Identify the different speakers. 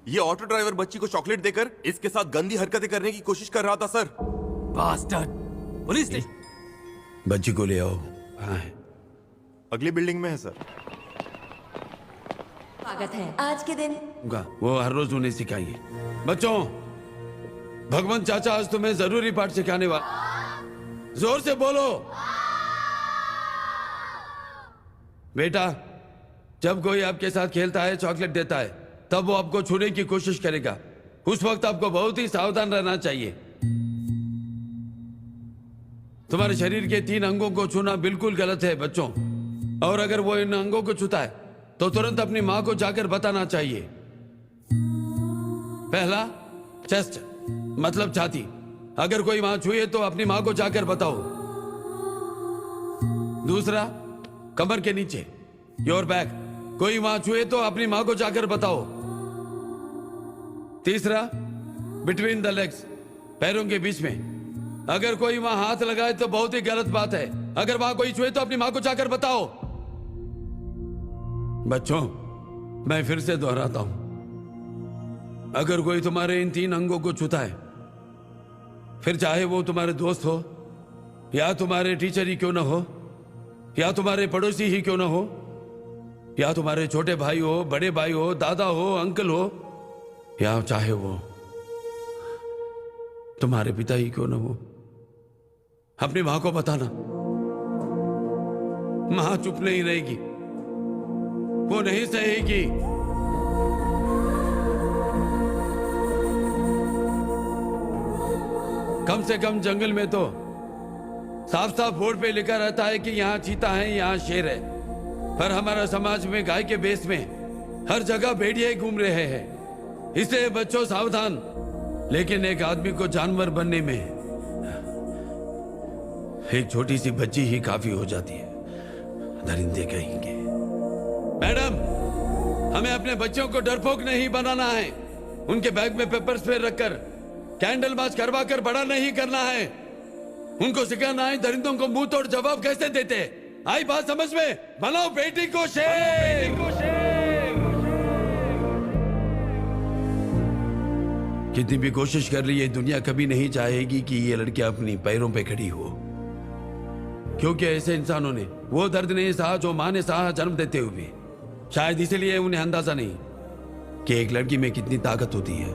Speaker 1: ये auto driver बच्ची को चॉकलेट देकर इसके साथ गंदी हरकतें करने की कोशिश कर रहा था सर।
Speaker 2: बास्टर्ड। Police station.
Speaker 3: बच्ची को ले आओ। हाँ है।
Speaker 1: अगली बिल्डिंग में है सर।
Speaker 4: स्वागत है आज के दिन।
Speaker 3: वो हर रोज उन्हें सिखाइए। बच्चों, भगवान चाचा आज तुम्हें जरूरी पाठ सिखाने वाला। जोर से बोलो। बेटा, जब कोई आपके साथ खेलता है, चॉकलेट देता है, तब वो आपको छूने की कोशिश करेगा। उस वक्त आपको बहुत ही सावधान रहना चाहिए। तुम्हारे शरीर के 3 अंगों को छूना बिल्कुल गलत है बच्चों। और अगर वो इन अंगों को छूता है तो तुरंत अपनी मां को जाकर बताना चाहिए। पहला, चेस्ट मतलब छाती। अगर कोई मां छुए तो अपनी मां को जाकर बताओ। दूसरा, कमर के नीचे, योर बैक। कोई मां छुए तो अपनी मां को जाकर बताओ। तीसरा, बिटवीन द लेग्स, पैरों के बीच में। अगर कोई मां हाथ लगाए तो बहुत ही गलत बात है। अगर वहां कोई छुए तो अपनी मां को जाकर बताओ। बच्चों, मैं फिर से दोहराता हूं, अगर कोई तुम्हारे इन 3 अंगों को छूता है, फिर चाहे वो तुम्हारे दोस्त हो, या तुम्हारे टीचर ही क्यों ना हो, या तुम्हारे पड़ोसी ही क्यों ना हो, या तुम्हारे छोटे भाई हो, बड़े भाई हो, दादा हो, अंकल हो, या चाहे वो तुम्हारे पिता ही क्यों ना हो, अपनी मां को बताना। मां चुप नहीं रहेगी, वो नहीं सहेगी। कम से कम जंगल में तो साफ साफ बोर्ड पे लिखा रहता है कि यहाँ चीता है, यहाँ शेर है। पर हमारा समाज में गाय के बेस में हर जगह भेड़िए घूम रहे हैं। इसलिए बच्चों सावधान। लेकिन एक आदमी को जानवर बनने में एक छोटी सी बच्ची ही काफी हो जाती है। दरिंदे कहेंगे। मैडम, हमें अपने बच्चों को डरपोक नहीं बनाना है। उनके बैग में पेपर स्प्रे रखकर कैंडल मार्च करवा कर बड़ा नहीं करना है। उनको सिखाना है दरिंदों को मुंह तोड़ जवाब कैसे देते। आई बात समझ में? बनाओ बेटी को शेर। कितनी भी कोशिश कर ली, ये दुनिया कभी नहीं चाहेगी कि ये लड़कियां अपनी पैरों पे खड़ी हो, क्योंकि ऐसे इंसानों ने वो दर्द नहीं सहा जो मां ने सहा जन्म देते हुए। शायद इसीलिए उन्हें अंदाजा नहीं कि एक लड़की में कितनी ताकत होती है।